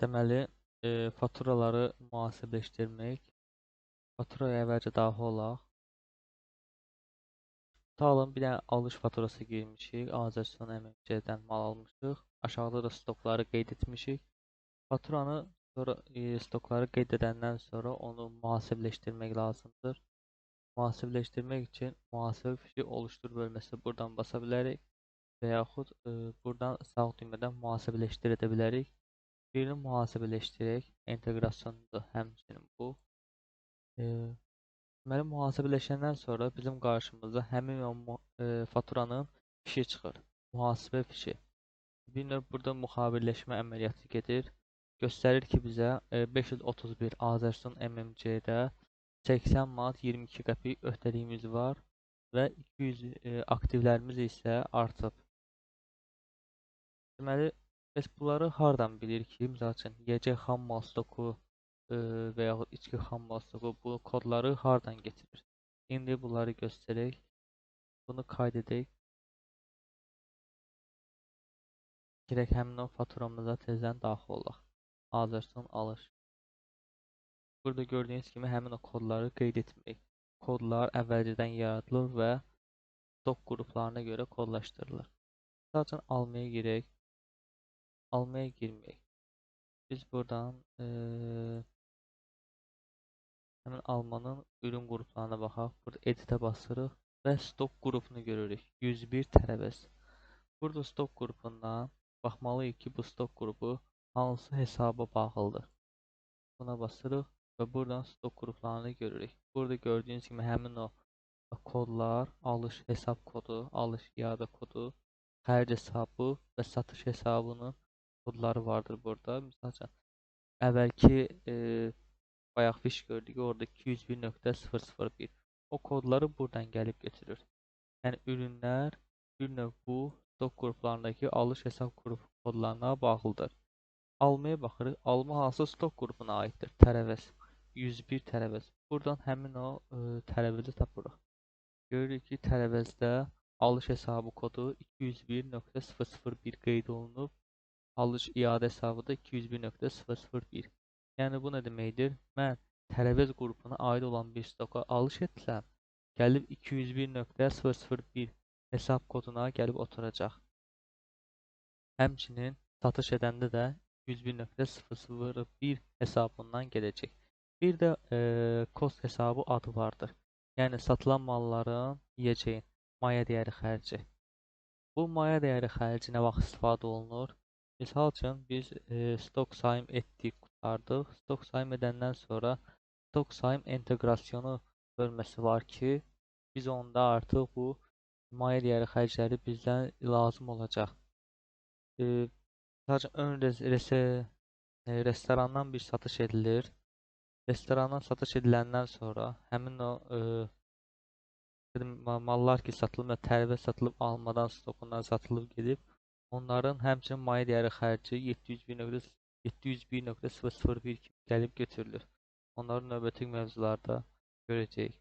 Deməli, faturaları mühasibləşdirmək. Faturaya əvvəlcə daxil olaq. Tutalım, bir dənə alış faturası girmişik. Azərbaycan MMC-dən mal almışıq. Aşağıda da stokları qeyd etmişik. Faturanı sonra stokları qeyd edəndən sonra onu mühasibləşdirmək lazımdır. Mühasibləşdirmək üçün mühasibə fişi oluştur bölməsi buradan basa bilərik və yaxud buradan sağ düymədən mühasibləşdir edə bilərik. Birini mühasibələşdirək. İnteqrasiyanudur həmçinin bu. Deməli, mühasibələşəndən sonra bizim qarşımıza həmin o faturanın fişi çıxır. Mühasibə fişi. Bir növ burada müxabirləşmə əməliyyatı gedir. Göstərir ki, bizə 531 Azərbaycan MMC-də 80 manat 22 qəpik öhdəliyimiz var və 200 aktivlərimiz isə artıb. Deməli, biz bunları hardan bilir ki, misal üçün YC xam mal stoku və yaxud içki xam mal stoku bu kodları hardan getirir? İndi bunları göstərək. Bunu kaydedək. Girək həmin o faturamıza tezdən daxil olaq. Azərbaycan alış. Burada gördüyünüz kimi həmin o kodları qeyd etmək. Kodlar əvvəlcədən yaradılır və stok qruplarına görə kodlaşdırılır. Misal üçün almaya girək. Almaya girməyək. Biz buradan həmin almanın ürün qruplarına baxaq. Burada editə basırıq və stok qrupunu görürük. 101 tərəvəz. Burada stok qrupundan baxmalıyıq ki, bu stok qrupu hansı hesaba bağlıdır. Buna basırıq və buradan stok qruplarını görürük. Burada gördüyünüz kimi həmin o kodlar, alış hesab kodu, alış iade kodu, xərc hesabı və satış hesabının kodları vardır burada. Misal üçün, əvvəlki bayaq fiş gördük, orada 201.001. O kodları buradan gəlib götürür. Yəni, ürünlər bir növ bu stok qruplarındakı alış hesab qrup kodlarına bağlıdır. Almaya baxırıq. Alma hansı stok qrupuna aiddir? Tərəvəz. 101 tərəvəz. Buradan həmin o tərəvəzi tapırıq. Görürük ki, tərəvəzdə alış hesabı kodu 201.001 qeyd olunub. Alış iade hesabı da 201.001. Yəni, bu nə deməkdir? Mən tərəvəz qrupuna aid olan bir stoka alış etsəm, gəlib 201.001 hesab koduna gəlib oturacaq. Həmçinin satış edəndə də 201.001 hesabından gedəcək. Bir də cost hesabı adı vardır. Yəni, satılan malların yiyəcəyin maya dəyəri xərci. Bu maya dəyəri xərci nə vaxt istifadə olunur? Misal üçün, biz stok sayım etdik, qurtardıq. Stok sayım edəndən sonra stok sayım inteqrasiyonu bölməsi var ki, biz onda artıq bu maya dəyəri xərcləri bizdən lazım olacaq. Misal üçün, restorandan bir satış edilir. Restorandan satış ediləndən sonra həmin o mallar ki, satılıb və tərəvəz satılıb almadan stokundan satılıb gedib, onların həmçinin maya dəyəri xərci 701.001 kimi gəlib götürülür. Onları növbəti mövzularda görəcəyik.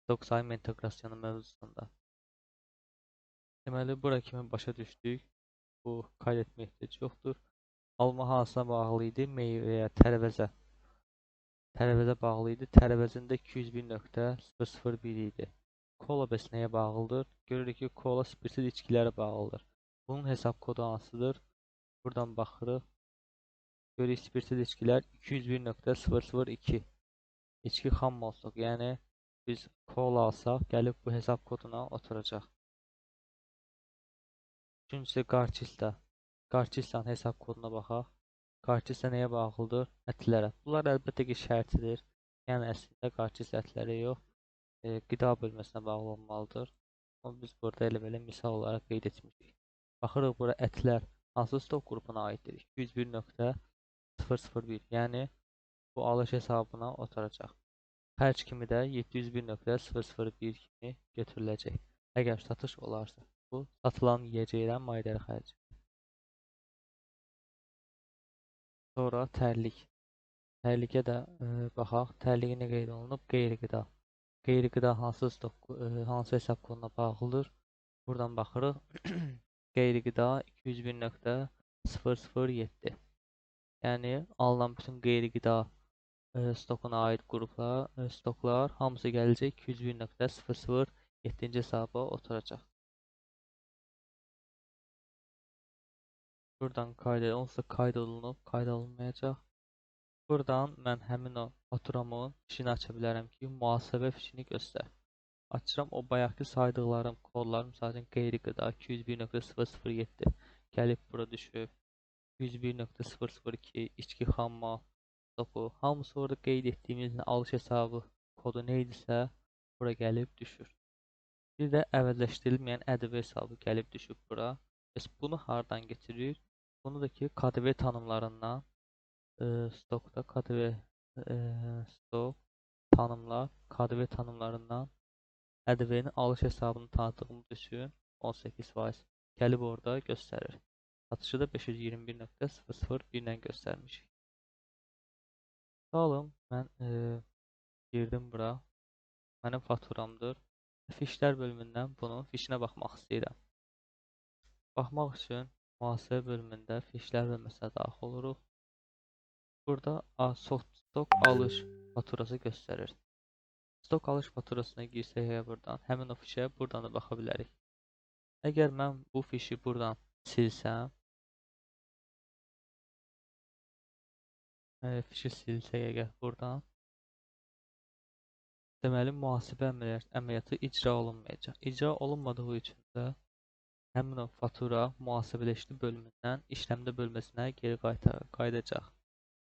Stok sayım inteqrasiyonu mövzusunda. Deməli, bura kimi başa düşdük. Bu qeyd etmək ehtiyac yoxdur. Alma hansına bağlı idi? Meyvəyə, tərəvəzə. Tərəvəzə bağlı idi. Tərəvəzində 201.001 idi. Kola bəs nəyə bağlıdır? Görürük ki, kola spirsiz içkilərə bağlıdır. Bunun hesab kodu hansıdır? Buradan baxırıq. Görürük spirsiz içkilər 201.002. İçki xam mal stoku. Yəni, biz kola alsaq, gəlib bu hesab koduna oturacaq. Üçüncüsü qarçista. Qarçistanın hesab koduna baxaq. Qarçista nəyə bağlıdır? Ətlərə. Bunlar əlbəttə ki, şərtidir. Yəni, əslində qarçista ətlərə yox, qida bölməsinə bağlı olmalıdır. Amma biz burada elə belə misal olaraq qeyd etmişik. Baxırıq, bura ətlər hansı stok qrupuna aiddir? 201.001. Yəni, bu alış hesabına oturacaq. Xərc kimi də 701.001 kimi götürüləcək. Əgər satış olarsa, bu satılan yiyəcəkdən maya dəyəri xərci. Sonra tərlik. Tərlikə də baxaq. Tərliyə nə qeyd olunub? Qeyri-qida. Qeyri-qida hansı hesab koduna bağlıdır? Buradan baxırıq. Qeyri-qida 201.007. Yəni alınan bütün qeyri-qida stokuna aid qruplar, stoklar hamısı gələcək 201.007-ci hesaba oturacaq. Buradan onsuz da qayd olunub, qayd olunmayacaq. Buradan mən həmin o faturamın fişini aça bilərəm ki, mühasibə fişini göstər. Açıram, o bayaqki saydıqlarım kodlar, məsəl üçün qeyri-qida 201.007 gəlib bura düşüb. 101.002 içki xammal stoku, hamısı orada qeyd etdiyimiz alış hesabı kodu neydisə bura gəlib düşür. Bir də əvəzləşdirilməyən ƏDV hesabı gəlib düşüb bura. Biz bunu hardan getirir? Bunu da ki KDV tanımlarından stokda KDV stok tanımlar, KDV tanımlarından ƏDV-nin alış hesabını tanıdığımız üçün 18% gəlib orada göstərir. Satışı da 521.001 ilə göstərmişik. Sağ olun, mən girdim bura. Mənim faturamdır. Fişlər bölümündən bunun fişinə baxmaq istəyirəm. Baxmaq üçün mühasibə bölümündə fişlər bölməsinə daxil oluruq. Burada stok alış faturası göstərir. Stok alış faturasına girsək buradan, həmin o fişə buradan da baxa bilərik. Əgər mən bu fişi buradan silsəm, fişi silsək əgər buradan, deməli mühasibə əməliyyatı icra olunmayacaq. İcra olunmadığı üçün də həmin o fatura mühasibələşdi bölümündən işləmdə bölməsinə geri qayıdacaq.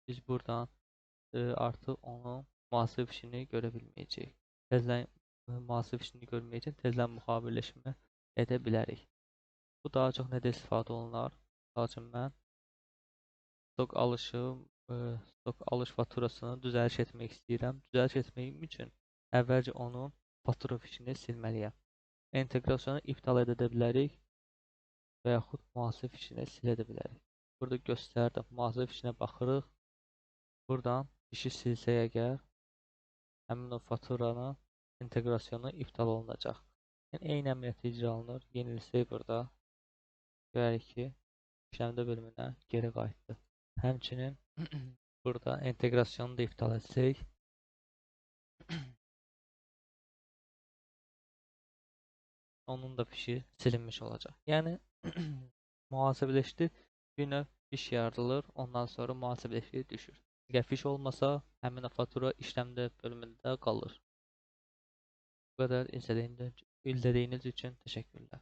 Biz buradan artıq onun mühasibə fişini görə bilməyəcəyik. Tezdən mühasibə fişini görmək üçün tezdən müxabirləşmə edə bilərik. Bu daha çox nədə istifadə olunar? Misal üçün mən stok alış faturasını düzəliş etmək istəyirəm. Düzəliş etməyim üçün əvvəlcə onun fatura fişini silməliyəm. İnteqrasiyonu iptal edə bilərik və yaxud mühasibə fişini silə bilərik. Burada göstərdim. Mühasibə fişinə baxırıq. Buradan fişi silsək əgər, həmin o faturanın inteqrasiyonu iptal olunacaq. Yəni eyni əməliyyat icra olunur. Yenilsək burada görərik ki, işləmdə bölümünə geri qayıtdı. Həmçinin burada inteqrasiyonu da iptal etsək, onun da fişi silinmiş olacaq. Yəni mühasibələşdi bir növ fiş yaradılır, ondan sonra mühasibələşdi düşür. Əgər fiş olmasa, həmin fatura işləmdə bölümündə qalır. Bu qədər izlədiyiniz üçün təşəkkürlər.